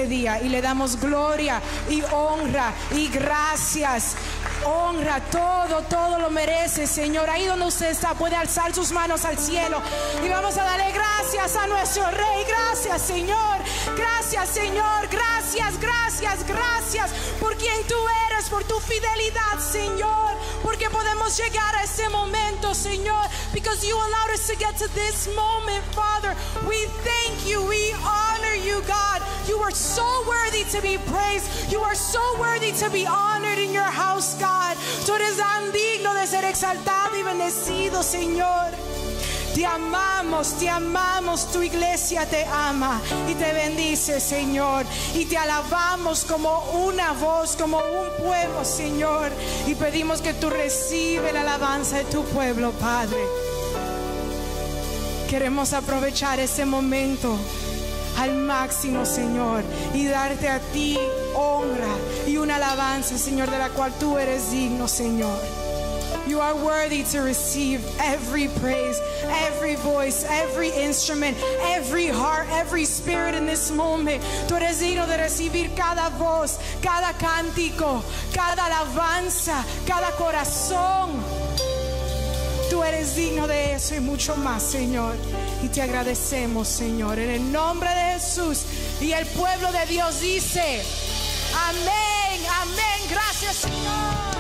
día y le damos gloria y honra y gracias. Honra, todo lo merece, Señor. Ahí donde usted está puede alzar sus manos al cielo y vamos a darle gracias a nuestro Rey. Gracias, Señor. Gracias, Señor. Gracias por quien tú eres, por tu fidelidad, Señor, porque podemos llegar a este momento, Señor, because you allowed us to get to this moment, Father. We thank you, we honor you, God. You are so worthy to be praised. You are so worthy to be honored in your house, God. Tú eres tan digno de ser exaltado y bendecido, Señor. Te amamos, tu iglesia te ama y te bendice, Señor. Y te alabamos como una voz, como un pueblo, Señor. Y pedimos que tú recibes la alabanza de tu pueblo, Padre. Queremos aprovechar este momento al máximo, Señor, y darte a ti honra y una alabanza, Señor, de la cual tú eres digno, Señor. You are worthy to receive every praise, every voice, every instrument, every heart, every spirit in this moment. Tú eres digno de recibir cada voz, cada cántico, cada alabanza, cada corazón. Tú eres digno de eso y mucho más, Señor. Y te agradecemos, Señor, en el nombre de Jesús. Y el pueblo de Dios dice: amén, amén. Gracias, Señor.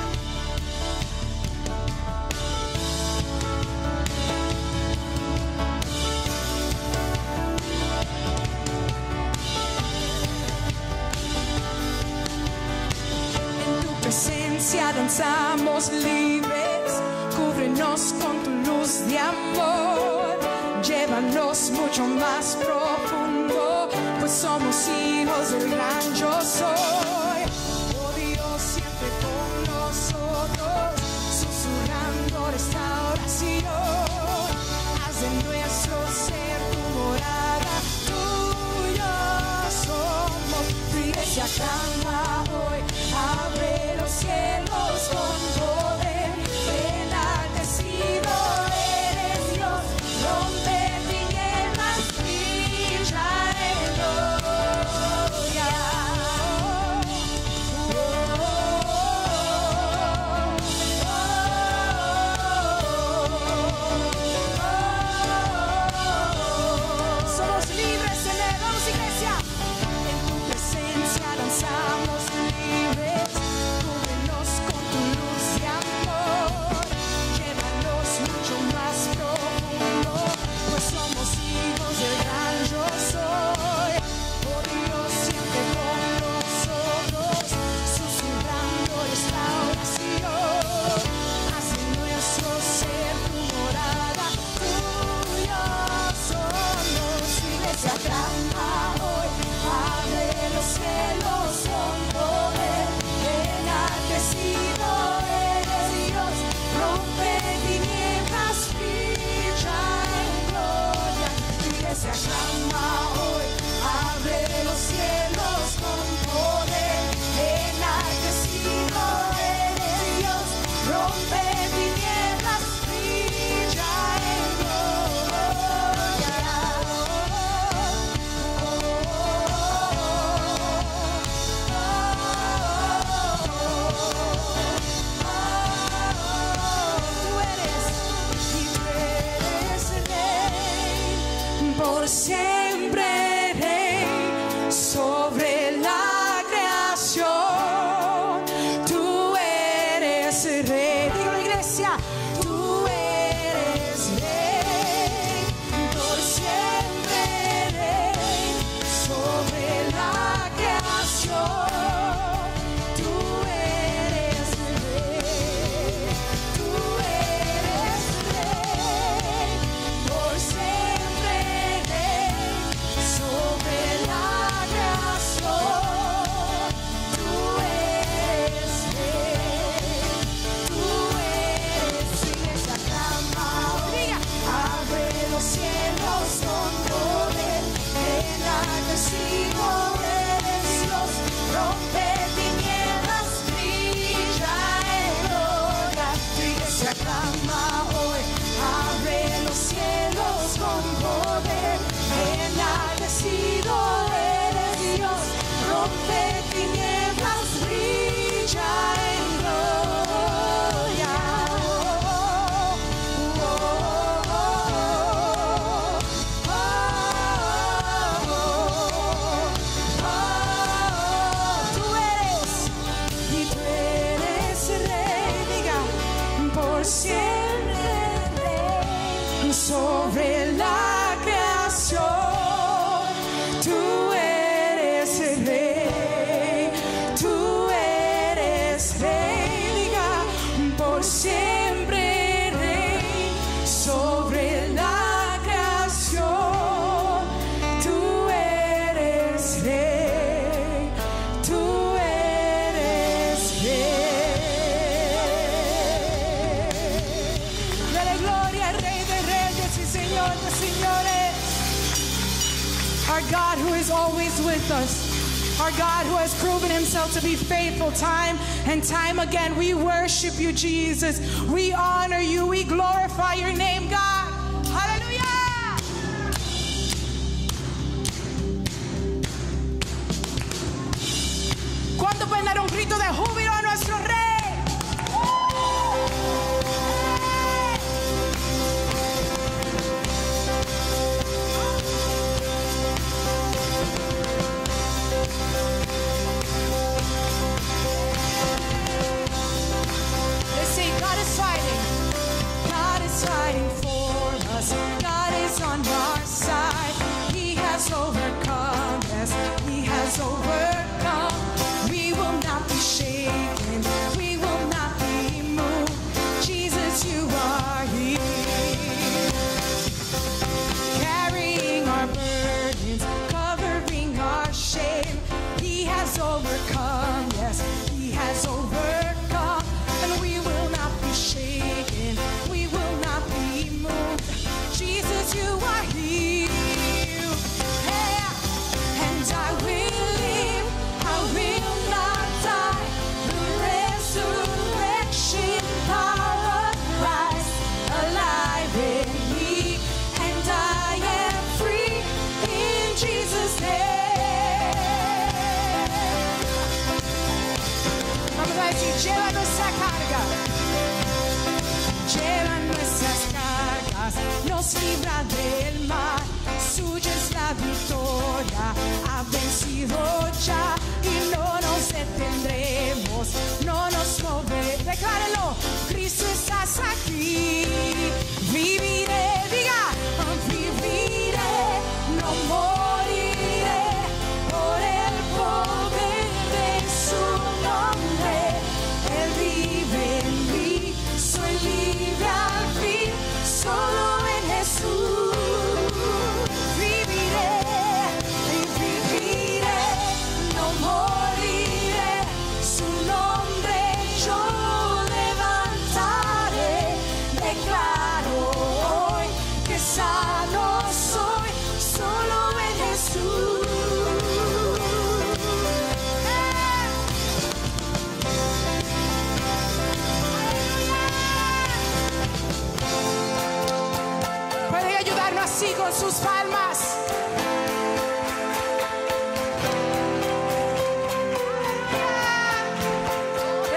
Presencia danzamos libres, cúbrenos con tu luz de amor, llévanos mucho más profundo, pues somos hijos del gran yo soy. Oh Dios, siempre con nosotros, susurrando restauración, haz de nuestro ser tu morada, tuyos somos. Tu iglesia clama hoy, abre los cielos con poder, enaltecido eres Dios, rompe tinieblas, brilla en gloria. Our God who is always with us. Our God who has proven himself to be faithful time and time again. We worship you, Jesus. We honor you. We glorify your name, God. Hallelujah. ¿Cuánto pueden dar un grito de júbilo a nuestro Rey? Fighting for us. God is on our side. He has overcome. Yes, he has overcome. We will not be shaken. We will not be moved. Jesus, you are here. Carrying our burdens, covering our shame. He has overcome. Yes, he has overcome. And we will not be shaken. We will not be moved. Jesus, you are here. Yeah. And I will live. I will not die. The resurrection power lies alive in me. And I am free in Jesus' name. Vamos a decir, lleva nuestra carga. Lleva nuestras cargas, nos libra del mal, suya es la victoria, ha vencido ya y no nos detendremos, no nos moveremos. Declárenlo, Cristo estás aquí, viviré, diga, viviré, no moriré por el poder de su nombre, Él vive en mí, soy libre al fin, solo en Jesús viviré y viviré, no moriré, su nombre yo levantaré, declaro hoy que sano soy, solo en Jesús. Puede ayudarnos así con sus palmas.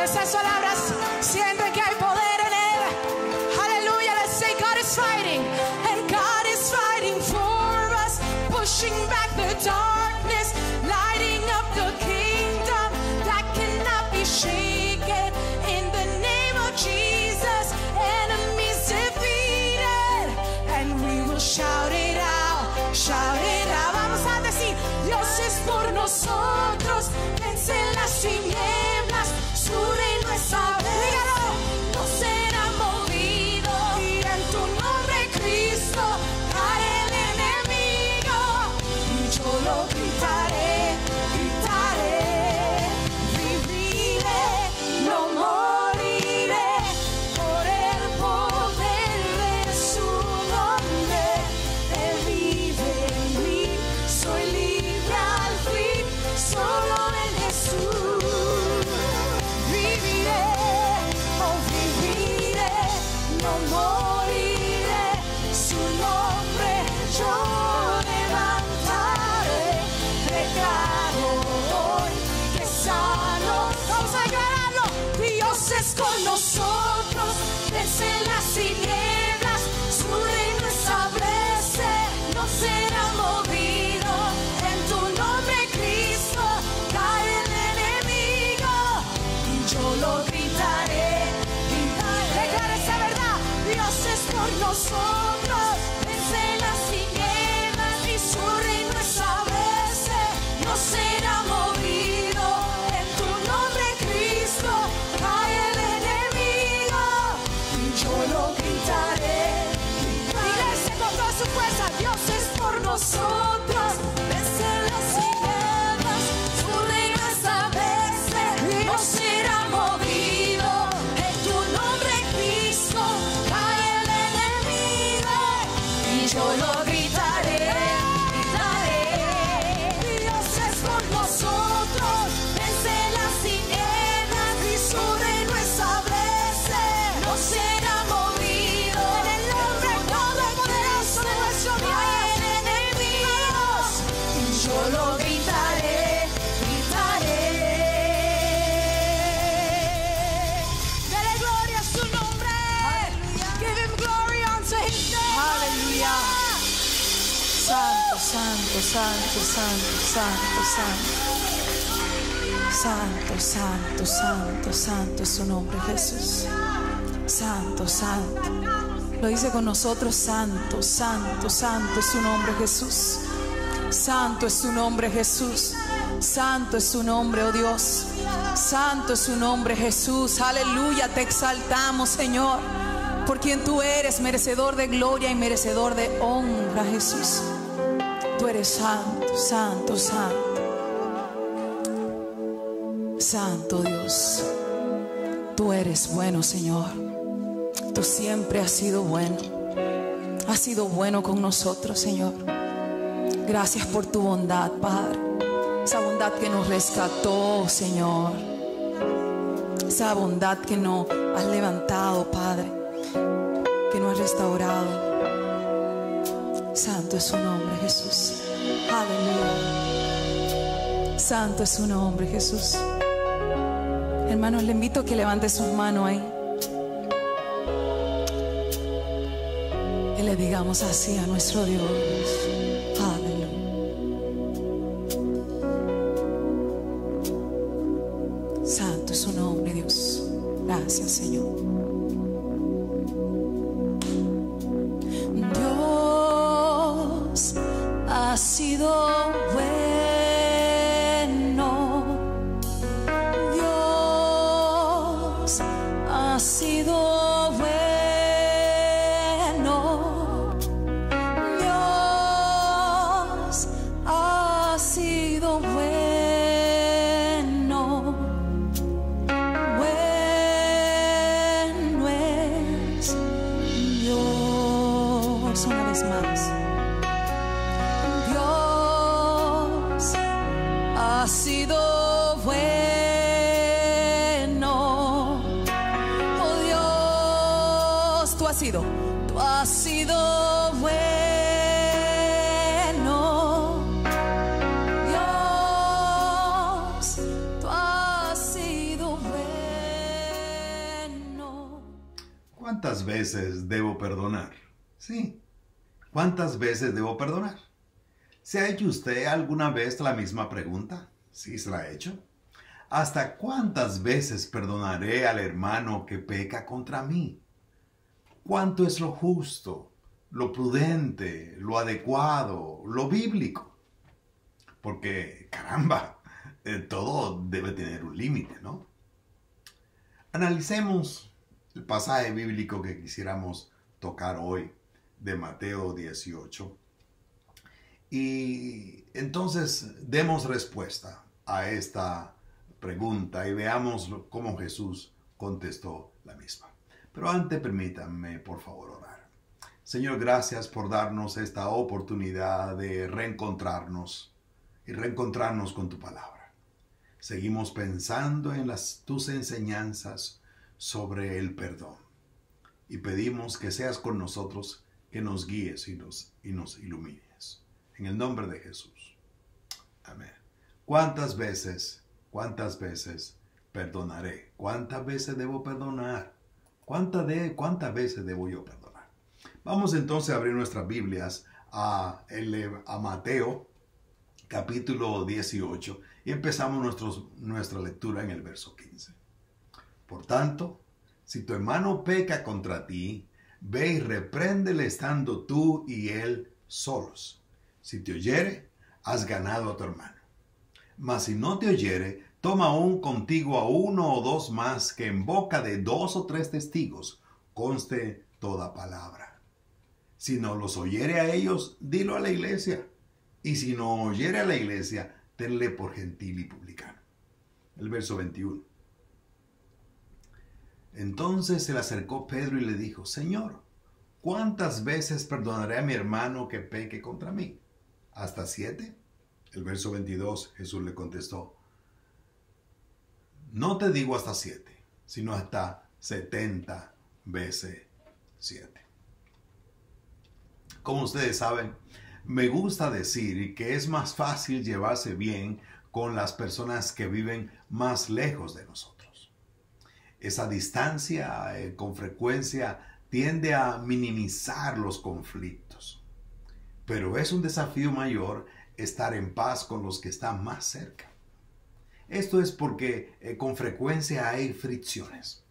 Esas palabras sienten que hay poder en él. Aleluya. Let's say God is fighting, and God is fighting for us, pushing back the darkness, lighting up the kingdom that cannot be shaken. In the name of Jesus, enemies defeated, and we will shout it out, shout it out. Vamos a decir, Dios es por nosotros, vence las tinieblas, su reino establece. Dígalo, no será movido, y en tu nombre, Cristo, cae el enemigo, y yo lo gritaré, gritaré, viviré, no moriré, por el poder de su nombre, Él vive en mí, soy libre al fin, solo en Jesús viviré, oh viviré, no moriré, su nombre yo levantaré, declaro hoy que sano. Vamos a declararlo, Dios es con nosotros, vence las tinieblas, su reino establece, no será movido, en tu nombre, Cristo, cae el enemigo, y yo lo gritaré, gritaré. Declara esa verdad, Dios es por nosotros, vence las tinieblas y su reino establece, no será movido, en tu nombre, Cristo, cae el enemigo, y yo lo gritaré, gritaré. Iglesia con toda su fuerza, Dios es por nosotros, vence las tinieblas, su reino establece, no será movido, en tu nombre, Cristo, cae el enemigo, y yo lo gritaré, gritaré. santo, santo, santo, santo, santo, santo, santo, santo es su nombre, Jesús. Santo, santo. Lo dice con nosotros, santo, santo, santo es su nombre, Jesús. Santo es su nombre, Jesús. Santo es su nombre, oh Dios. Santo es su nombre, Jesús. Aleluya, te exaltamos, Señor, por quien tú eres, merecedor de gloria y merecedor de honra, Jesús. Tú eres santo, santo, santo. Santo Dios. Tú eres bueno, Señor. Tú siempre has sido bueno. Has sido bueno con nosotros, Señor. Gracias por tu bondad, Padre. Esa bondad que nos rescató, Señor. Esa bondad que nos has levantado, Padre, que nos has restaurado. Santo es su nombre, Jesús. Aleluya. Santo es su nombre, Jesús. Hermanos, le invito a que levante sus manos ahí. Y le digamos así a nuestro Dios. Aleluya. Santo es su nombre, Dios. Gracias, Señor. Dios ha sido bueno. Dios ha sido bueno. Dios ha sido bueno. Bueno es Dios. Una vez más. Dios ha sido bueno. Oh Dios, tú has sido bueno. Dios, tú has sido bueno. ¿Cuántas veces debo perdonar? Sí. ¿Cuántas veces debo perdonar? ¿Se ha hecho usted alguna vez la misma pregunta? ¿Sí se la ha hecho? ¿Hasta cuántas veces perdonaré al hermano que peca contra mí? ¿Cuánto es lo justo, lo prudente, lo adecuado, lo bíblico? Porque, caramba, todo debe tener un límite, ¿no? Analicemos el pasaje bíblico que quisiéramos tocar hoy, de Mateo 18. Y entonces demos respuesta a esta pregunta y veamos cómo Jesús contestó la misma. Pero antes permítanme, por favor, orar. Señor, gracias por darnos esta oportunidad de reencontrarnos y reencontrarnos con tu palabra. Seguimos pensando en tus enseñanzas sobre el perdón y pedimos que seas con nosotros, que nos guíes y nos ilumines. En el nombre de Jesús. Amén. ¿Cuántas veces perdonaré? ¿Cuántas veces debo perdonar? ¿Cuántas veces debo yo perdonar? Vamos entonces a abrir nuestras Biblias a Mateo, capítulo 18, y empezamos nuestra lectura en el verso 15. Por tanto, si tu hermano peca contra ti, ve y repréndele estando tú y él solos. Si te oyere, has ganado a tu hermano. Mas si no te oyere, toma aún contigo a uno o dos más, que en boca de 2 o 3 testigos conste toda palabra. Si no los oyere a ellos, dilo a la iglesia. Y si no oyere a la iglesia, tenle por gentil y publicano. El verso 21. Entonces se le acercó Pedro y le dijo: Señor, ¿cuántas veces perdonaré a mi hermano que peque contra mí? ¿Hasta 7? El verso 22, Jesús le contestó: no te digo hasta 7, sino hasta 70 veces 7. Como ustedes saben, me gusta decir que es más fácil llevarse bien con las personas que viven más lejos de nosotros. Esa distancia con frecuencia tiende a minimizar los conflictos. pero es un desafío mayor estar en paz con los que están más cerca. Esto es porque con frecuencia hay fricciones.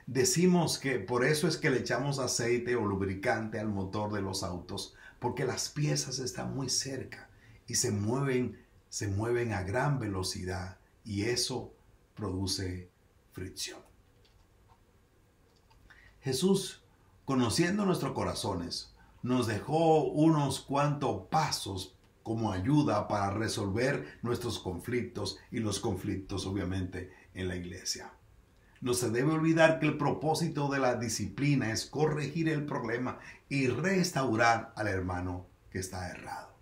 Decimos que por eso es que le echamos aceite o lubricante al motor de los autos, porque las piezas están muy cerca y se mueven a gran velocidad y eso produce fricción. Jesús, conociendo nuestros corazones, nos dejó unos cuantos pasos como ayuda para resolver nuestros conflictos y los conflictos obviamente en la iglesia. No se debe olvidar que el propósito de la disciplina es corregir el problema y restaurar al hermano que está errado.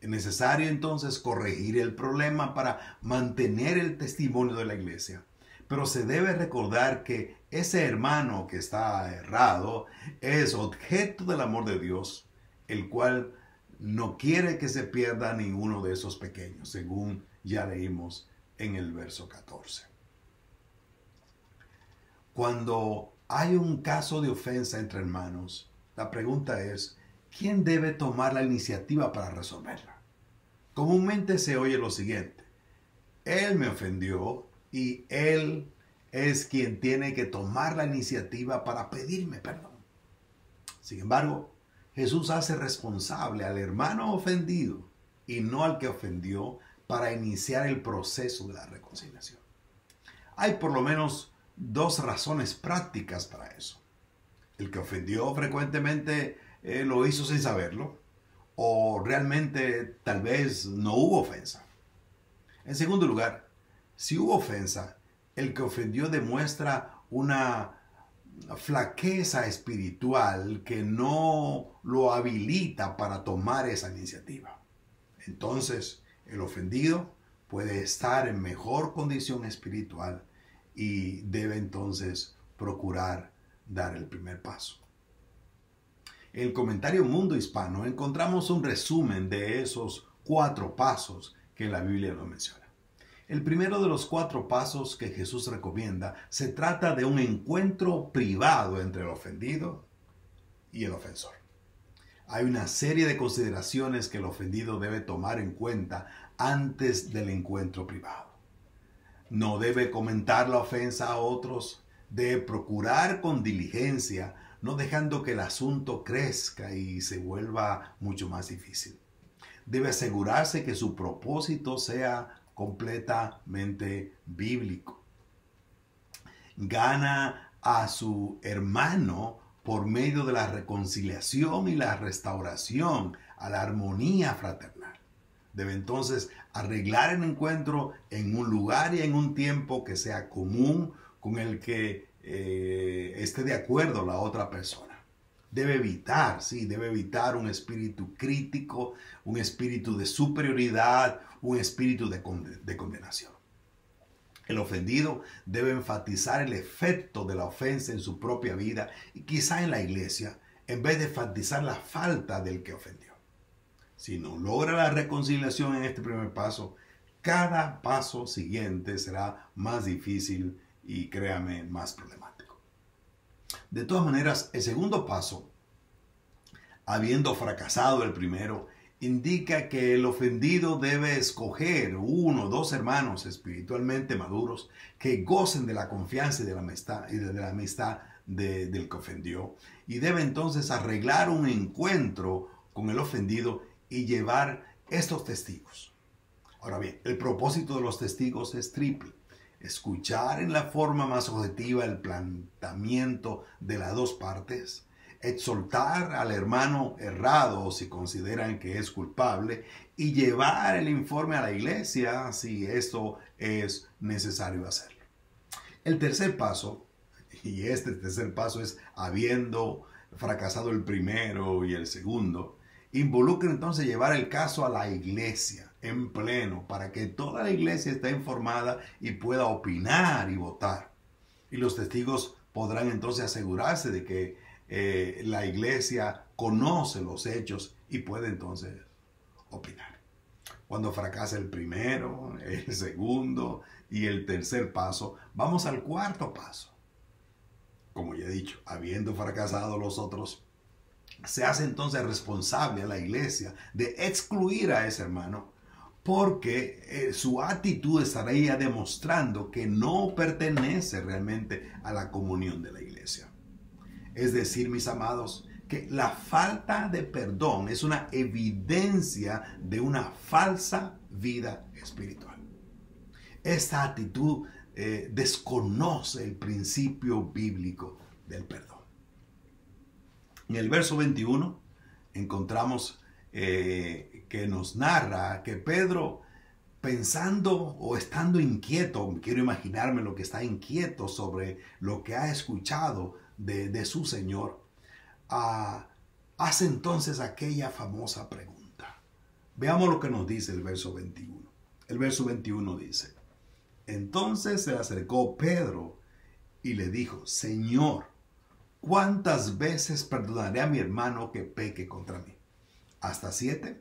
Es necesario entonces corregir el problema para mantener el testimonio de la iglesia. Pero se debe recordar que ese hermano que está errado es objeto del amor de Dios, el cual no quiere que se pierda ninguno de esos pequeños, según ya leímos en el verso 14. Cuando hay un caso de ofensa entre hermanos, la pregunta es, ¿quién debe tomar la iniciativa para resolverla? Comúnmente se oye lo siguiente: él me ofendió y él es quien tiene que tomar la iniciativa para pedirme perdón. Sin embargo, Jesús hace responsable al hermano ofendido y no al que ofendió para iniciar el proceso de la reconciliación. Hay por lo menos dos razones prácticas para eso. El que ofendió frecuentemente lo hizo sin saberlo, o realmente tal vez no hubo ofensa. En segundo lugar, si hubo ofensa, el que ofendió demuestra una flaqueza espiritual que no lo habilita para tomar esa iniciativa. Entonces, el ofendido puede estar en mejor condición espiritual y debe entonces procurar dar el primer paso. En el comentario Mundo Hispano encontramos un resumen de esos 4 pasos que la Biblia lo menciona. El primero de los 4 pasos que Jesús recomienda se trata de un encuentro privado entre el ofendido y el ofensor. Hay una serie de consideraciones que el ofendido debe tomar en cuenta antes del encuentro privado. No debe comentar la ofensa a otros, debe procurar con diligencia, no dejando que el asunto crezca y se vuelva mucho más difícil. Debe asegurarse que su propósito sea completamente bíblico. Gana a su hermano por medio de la reconciliación y la restauración a la armonía fraternal. Debe entonces arreglar el encuentro en un lugar y en un tiempo que sea común con el que esté de acuerdo la otra persona. Debe evitar un espíritu crítico, un espíritu de superioridad, un espíritu de condenación. El ofendido debe enfatizar el efecto de la ofensa en su propia vida y quizá en la iglesia, en vez de enfatizar la falta del que ofendió. Si no logra la reconciliación en este primer paso, cada paso siguiente será más difícil y, créame, más problemático. De todas maneras, el segundo paso, habiendo fracasado el primero, indica que el ofendido debe escoger 1 o 2 hermanos espiritualmente maduros que gocen de la confianza y de la amistad del que ofendió, y debe entonces arreglar un encuentro con el ofendido y llevar estos testigos. Ahora bien, el propósito de los testigos es triple: escuchar en la forma más objetiva el planteamiento de las 2 partes, exhortar al hermano errado si consideran que es culpable y llevar el informe a la iglesia si esto es necesario hacerlo. El tercer paso, y este tercer paso es habiendo fracasado el primero y el segundo, involucra entonces llevar el caso a la iglesia en pleno para que toda la iglesia esté informada y pueda opinar y votar. Y los testigos podrán entonces asegurarse de que la iglesia conoce los hechos y puede entonces opinar. Cuando fracasa el primero, el segundo y el tercer paso, vamos al cuarto paso. Como ya he dicho, habiendo fracasado los otros se hace entonces responsable a la iglesia de excluir a ese hermano, porque su actitud estaría demostrando que no pertenece realmente a la comunión de la iglesia. Es decir, mis amados, que la falta de perdón es una evidencia de una falsa vida espiritual. Esta actitud desconoce el principio bíblico del perdón. En el verso 21 encontramos que nos narra que Pedro, pensando o estando inquieto, quiero imaginarme lo que está inquieto sobre lo que ha escuchado de su Señor, hace entonces aquella famosa pregunta. Veamos lo que nos dice el verso 21. El verso 21 dice: entonces se le acercó Pedro y le dijo: Señor, ¿cuántas veces perdonaré a mi hermano que peque contra mí? ¿Hasta 7?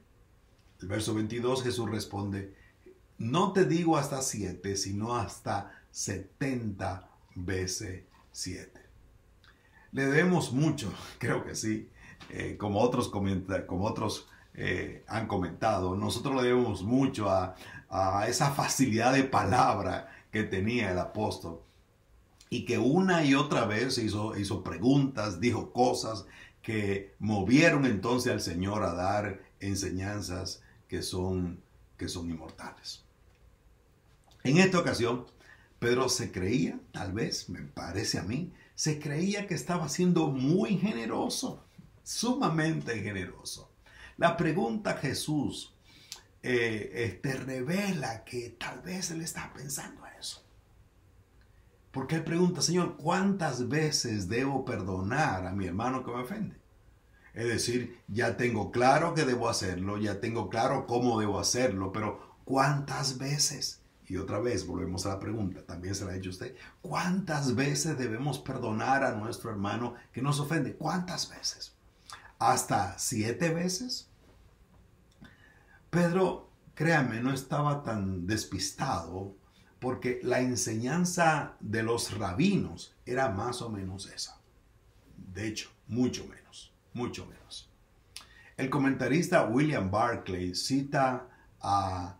El verso 22 Jesús responde: no te digo hasta 7, sino hasta 70 veces 7. Le debemos mucho, creo que sí, como otros han comentado, nosotros le debemos mucho a esa facilidad de palabra que tenía el apóstol, y que una y otra vez hizo preguntas, dijo cosas que movieron entonces al Señor a dar enseñanzas que son inmortales. En esta ocasión, Pedro se creía, tal vez, me parece a mí, se creía que estaba siendo muy generoso, sumamente generoso. La pregunta a Jesús te revela que tal vez él está pensando eso. Porque él pregunta: Señor, ¿cuántas veces debo perdonar a mi hermano que me ofende? Es decir, ya tengo claro que debo hacerlo, ya tengo claro cómo debo hacerlo, pero ¿cuántas veces? Y otra vez volvemos a la pregunta, también se la ha hecho usted. ¿Cuántas veces debemos perdonar a nuestro hermano que nos ofende? ¿Cuántas veces? ¿Hasta 7 veces? Pedro, créame, no estaba tan despistado, porque la enseñanza de los rabinos era más o menos esa. De hecho, mucho menos, mucho menos. El comentarista William Barclay cita al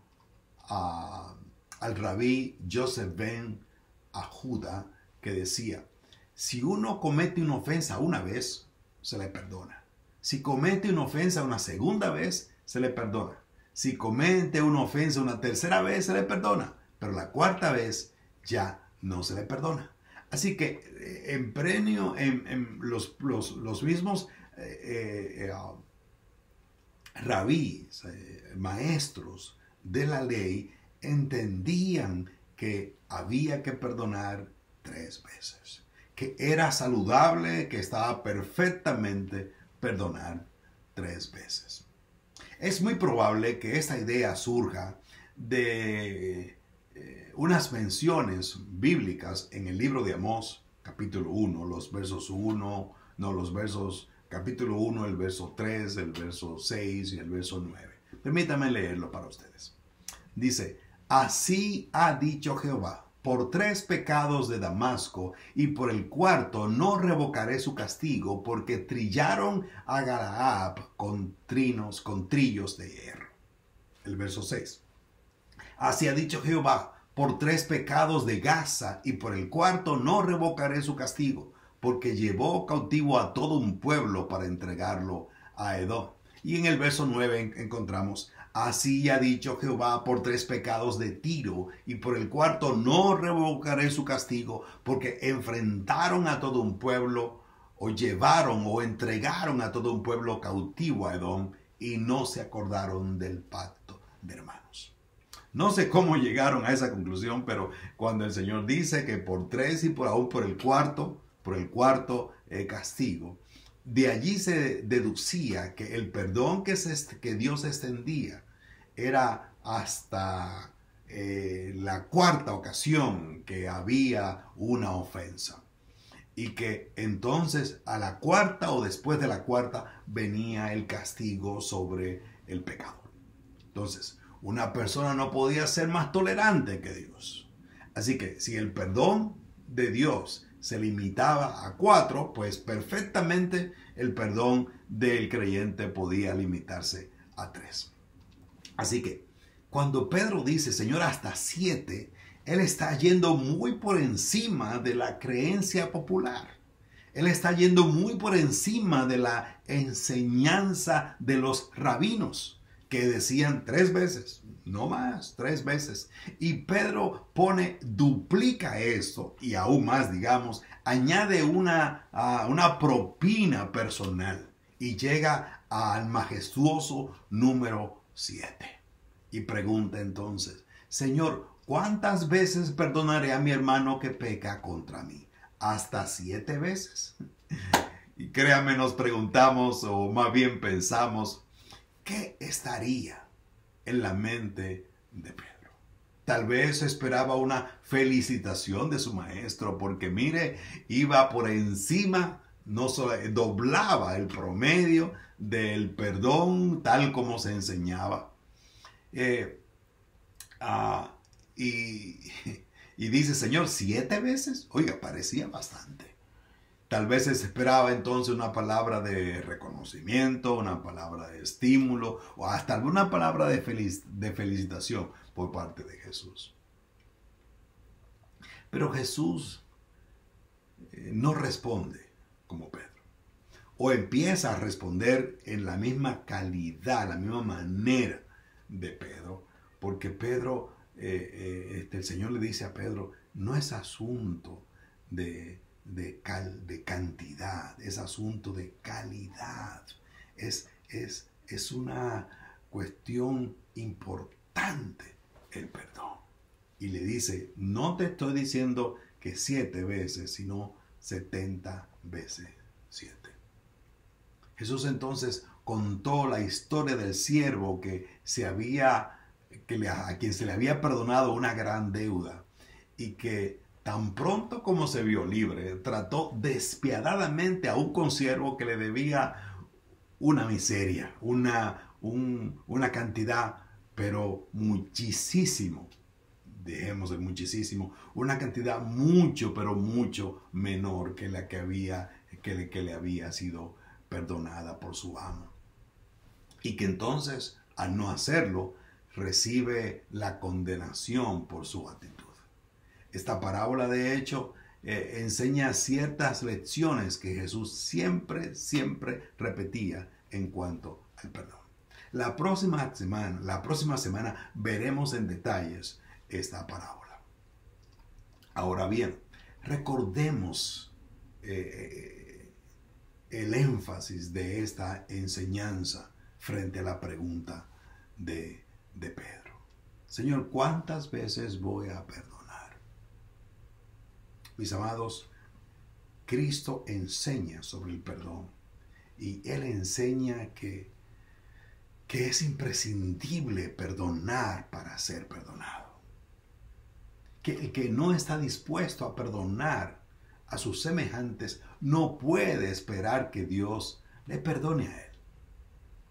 rabí Joseph ben Ajuda, que decía: si uno comete una ofensa una vez, se le perdona. Si comete una ofensa una segunda vez, se le perdona. Si comete una ofensa una tercera vez, se le perdona. Pero la cuarta vez ya no se le perdona. Así que los mismos rabíes, maestros de la ley, entendían que había que perdonar 3 veces. Que era saludable, que estaba perfectamente perdonar 3 veces. Es muy probable que esta idea surja de unas menciones bíblicas en el libro de Amós, capítulo 1, capítulo 1, el verso 3, el verso 6 y el verso 9. Permítanme leerlo para ustedes. Dice: así ha dicho Jehová, por 3 pecados de Damasco, y por el 4º no revocaré su castigo, porque trillaron a Galaad con trillos de hierro. El verso 6. Así ha dicho Jehová, por 3 pecados de Gaza, y por el 4º no revocaré su castigo, porque llevó cautivo a todo un pueblo para entregarlo a Edom. Y en el verso 9 encontramos: así ha dicho Jehová, por 3 pecados de Tiro, y por el 4º no revocaré su castigo, porque enfrentaron a todo un pueblo, o llevaron o entregaron a todo un pueblo cautivo a Edom, y no se acordaron del pacto de hermanos. No sé cómo llegaron a esa conclusión, pero cuando el Señor dice que por 3 y aún por el cuarto castigo, de allí se deducía que el perdón que Dios extendía era hasta la 4ª ocasión que había una ofensa. Y que entonces a la 4ª o después de la 4ª venía el castigo sobre el pecador. Entonces, una persona no podía ser más tolerante que Dios. Así que si el perdón de Dios se limitaba a 4, pues perfectamente el perdón del creyente podía limitarse a 3. Así que cuando Pedro dice, Señor, hasta 7, él está yendo muy por encima de la creencia popular. Él está yendo muy por encima de la enseñanza de los rabinos, que decían 3 veces, no más, 3 veces. Y Pedro duplica esto y aún más, digamos, añade una propina personal y llega al majestuoso número 7. Y pregunta entonces, Señor, ¿cuántas veces perdonaré a mi hermano que peca contra mí? ¿Hasta 7 veces? Y créanme, nos preguntamos, o más bien pensamos, ¿qué estaría en la mente de Pedro? Tal vez esperaba una felicitación de su maestro, porque mire, iba por encima, no solo doblaba el promedio del perdón tal como se enseñaba. Y dice, Señor, 7 veces. Oiga, parecía bastante. Tal vez se esperaba entonces una palabra de reconocimiento, una palabra de estímulo o hasta alguna palabra de felicitación por parte de Jesús. Pero Jesús no responde como Pedro. O empieza a responder en la misma calidad, la misma manera de Pedro. Porque Pedro, el Señor le dice a Pedro, no es asunto de cantidad, es asunto de calidad. Es una cuestión importante el perdón. Y le dice, no te estoy diciendo que 7 veces, sino 70 veces 7. Jesús entonces contó la historia del siervo a quien se le había perdonado una gran deuda y que tan pronto como se vio libre, trató despiadadamente a un consiervo que le debía una miseria, una cantidad, pero muchísimo, dejemos el muchísimo, una cantidad mucho, pero mucho menor que la que le había sido perdonada por su amo. Y que entonces, al no hacerlo, recibe la condenación por su actitud. Esta parábola, de hecho, enseña ciertas lecciones que Jesús siempre repetía en cuanto al perdón. La próxima semana veremos en detalles esta parábola. Ahora bien, recordemos el énfasis de esta enseñanza frente a la pregunta de Pedro. Señor, ¿cuántas veces voy a perdonar? Mis amados, Cristo enseña sobre el perdón y Él enseña que es imprescindible perdonar para ser perdonado. Que el que no está dispuesto a perdonar a sus semejantes no puede esperar que Dios le perdone a él.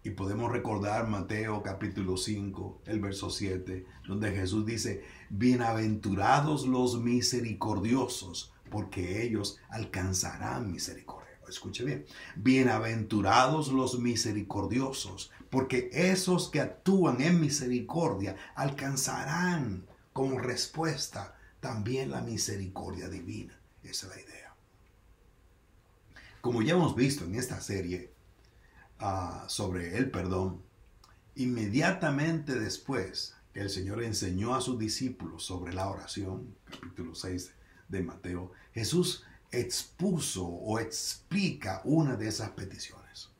Y podemos recordar Mateo capítulo 5, el verso 7, donde Jesús dice, bienaventurados los misericordiosos, porque ellos alcanzarán misericordia. Escuche bien, bienaventurados los misericordiosos, porque esos que actúan en misericordia alcanzarán como respuesta también la misericordia divina. Esa es la idea. Como ya hemos visto en esta serie, sobre el perdón, inmediatamente después que el Señor enseñó a sus discípulos sobre la oración, capítulo 6 de Mateo, Jesús expuso o explica una de esas peticiones.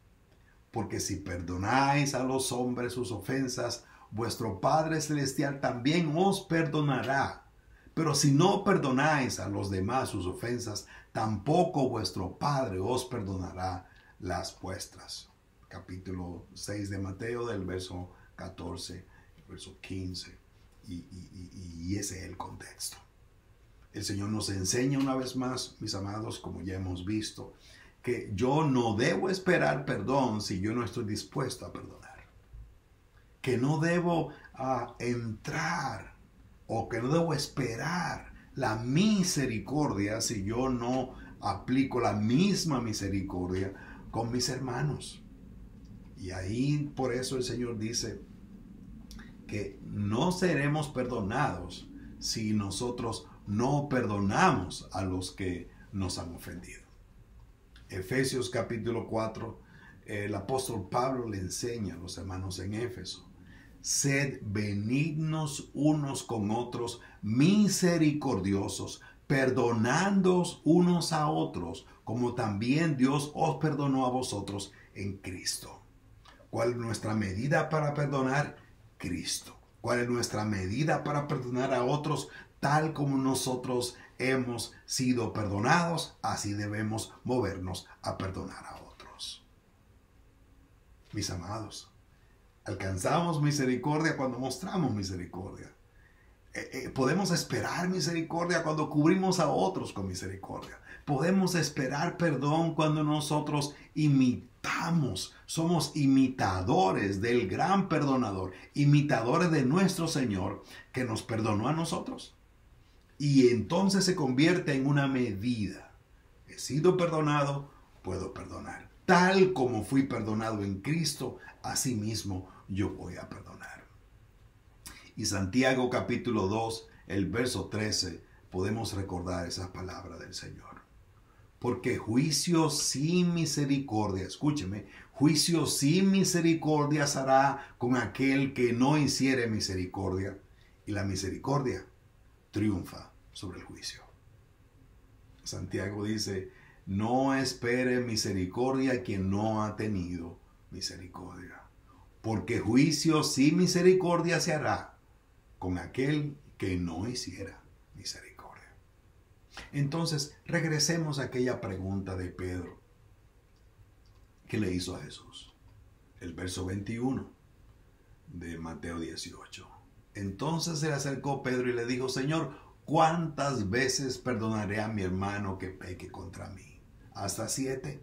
Porque si perdonáis a los hombres sus ofensas, vuestro Padre Celestial también os perdonará. Pero si no perdonáis a los demás sus ofensas, tampoco vuestro Padre os perdonará las vuestras. Capítulo 6 de Mateo, del verso 14, verso 15, y ese es el contexto. El Señor nos enseña una vez más, mis amados, como ya hemos visto, que yo no debo esperar perdón si yo no estoy dispuesto a perdonar. Que no debo entrar o que no debo esperar la misericordia si yo no aplico la misma misericordia con mis hermanos? Y ahí por eso el Señor dice que no seremos perdonados si nosotros no perdonamos a los que nos han ofendido. Efesios capítulo 4, el apóstol Pablo le enseña a los hermanos en Éfeso: sed benignos unos con otros, misericordiosos, perdonándoos unos a otros, como también Dios os perdonó a vosotros en Cristo. ¿Cuál es nuestra medida para perdonar? Cristo. ¿Cuál es nuestra medida para perdonar a otros? Tal como nosotros hemos sido perdonados, así debemos movernos a perdonar a otros. Mis amados, alcanzamos misericordia cuando mostramos misericordia. Podemos esperar misericordia cuando cubrimos a otros con misericordia. Podemos esperar perdón cuando nosotros imitamos. Somos imitadores del gran perdonador, imitadores de nuestro Señor que nos perdonó a nosotros. Y entonces se convierte en una medida. He sido perdonado, puedo perdonar. Tal como fui perdonado en Cristo, así mismo yo voy a perdonar. Y Santiago capítulo 2, el verso 13, podemos recordar esas palabras del Señor. Porque juicio sin misericordia, escúcheme, juicio sin misericordia se hará con aquel que no hiciere misericordia. Y la misericordia triunfa sobre el juicio. Santiago dice: no espere misericordia quien no ha tenido misericordia. Porque juicio sin misericordia se hará con aquel que no hiciera misericordia. Entonces, regresemos a aquella pregunta de Pedro que le hizo a Jesús. El verso 21 de Mateo 18. Entonces se le acercó Pedro y le dijo: Señor, ¿cuántas veces perdonaré a mi hermano que peque contra mí? ¿Hasta 7?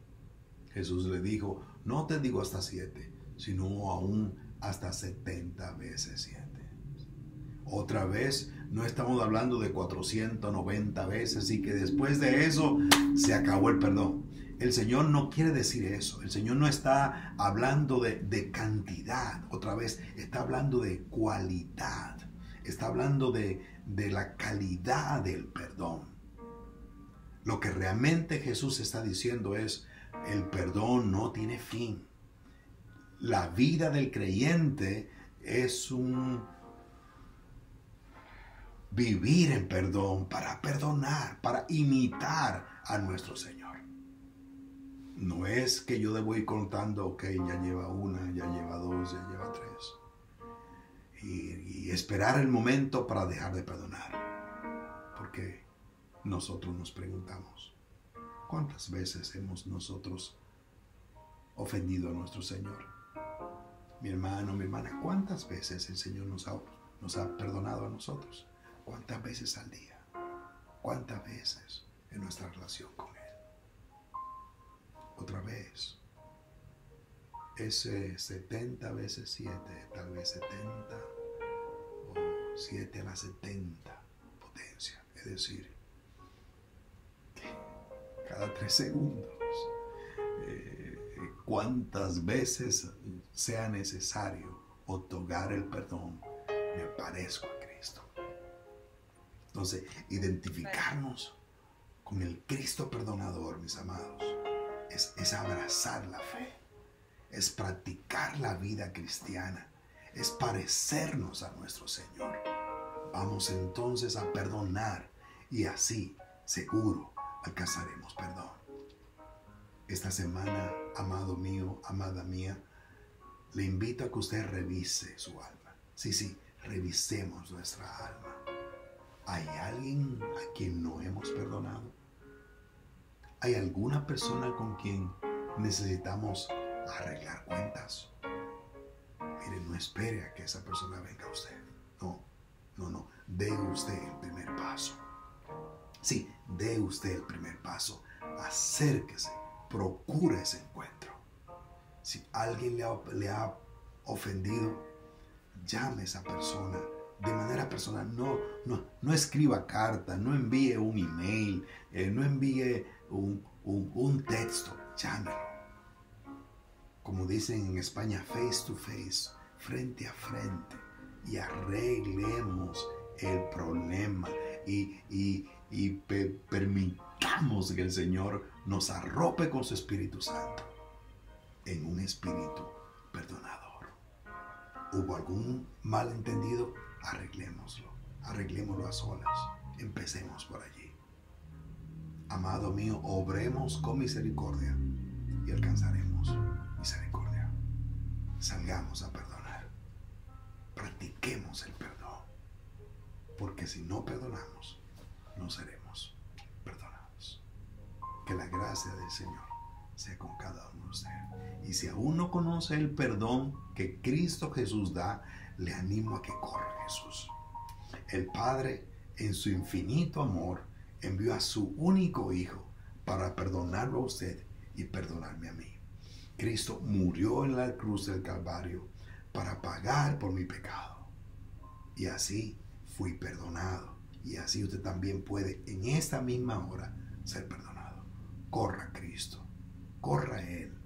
Jesús le dijo: no te digo hasta 7, sino aún hasta 70 veces 7. Otra vez, no estamos hablando de 490 veces y que después de eso se acabó el perdón. El Señor no quiere decir eso. El Señor no está hablando de cantidad. Otra vez, está hablando de cualidad. Está hablando de la calidad del perdón. Lo que realmente Jesús está diciendo es: el perdón no tiene fin. La vida del creyente es un vivir en perdón, para perdonar, para imitar a nuestro Señor. No es que yo debo ir contando, ok, ya lleva 1, ya lleva 2, ya lleva 3. Y esperar el momento para dejar de perdonar. Porque nosotros nos preguntamos: ¿cuántas veces hemos nosotros ofendido a nuestro Señor? Mi hermano, mi hermana, ¿cuántas veces el Señor nos ha perdonado a nosotros? ¿Cuántas veces al día? ¿Cuántas veces en nuestra relación con Él? Otra vez, ese 70 veces 7, tal vez 70 o 7 a la 70 potencia. Es decir, cada 3 segundos, cuántas veces sea necesario otorgar el perdón, me parezco a Cristo. Entonces, identificarnos con el Cristo perdonador, mis amados, es abrazar la fe, es practicar la vida cristiana, es parecernos a nuestro Señor. Vamos entonces a perdonar y así, seguro, alcanzaremos perdón. Esta semana, amado mío, amada mía, le invito a que usted revise su alma. Sí, revisemos nuestra alma. ¿Hay alguien a quien no hemos perdonado? ¿Hay alguna persona con quien necesitamos arreglar cuentas? Mire, no espere a que esa persona venga a usted. No. Dé usted el primer paso. Sí, dé usted el primer paso. Acérquese, procure ese encuentro. Si alguien le ha ofendido, llame a esa persona de manera personal. No escriba carta, no envíe un email, no envíe un texto. Llámelo. Como dicen en España, face to face, frente a frente, y arreglemos el problema y permitamos que el Señor nos arrope con su Espíritu Santo en un espíritu perdonador. ¿Hubo algún malentendido? Arreglémoslo a solas. Empecemos por allí. Amado mío, obremos con misericordia y alcanzaremos misericordia. Salgamos a perdonar. Practiquemos el perdón, porque si no perdonamos, no seremos perdonados. Que la gracia del Señor sea con cada uno de ustedes. Y si aún no conoce el perdón que Cristo Jesús da, le animo a que corra a Jesús. El Padre, en su infinito amor, envió a su único Hijo para perdonarlo a usted y perdonarme a mí. Cristo murió en la cruz del Calvario para pagar por mi pecado. Y así fui perdonado. Y así usted también puede en esta misma hora ser perdonado. Corra a Cristo, corra a Él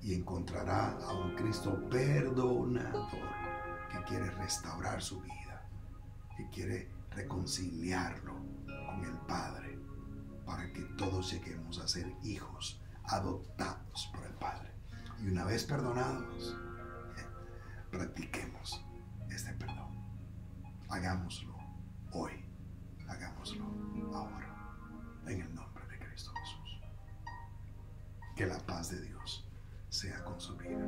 y encontrará a un Cristo perdonador que quiere restaurar su vida, que quiere reconciliarlo con el Padre para que todos lleguemos a ser hijos adoptados por el Padre. Y una vez perdonados, practiquemos este perdón. Hagámoslo hoy, hagámoslo ahora, en el nombre de Cristo Jesús. Que la paz de Dios sea con su vida,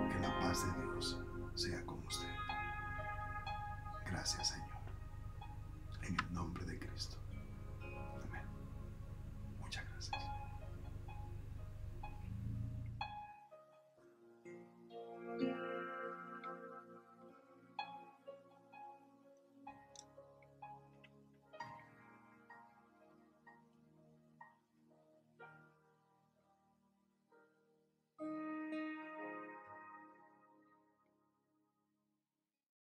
que la paz de Dios sea con usted. Gracias, Señor, en el nombre de Cristo.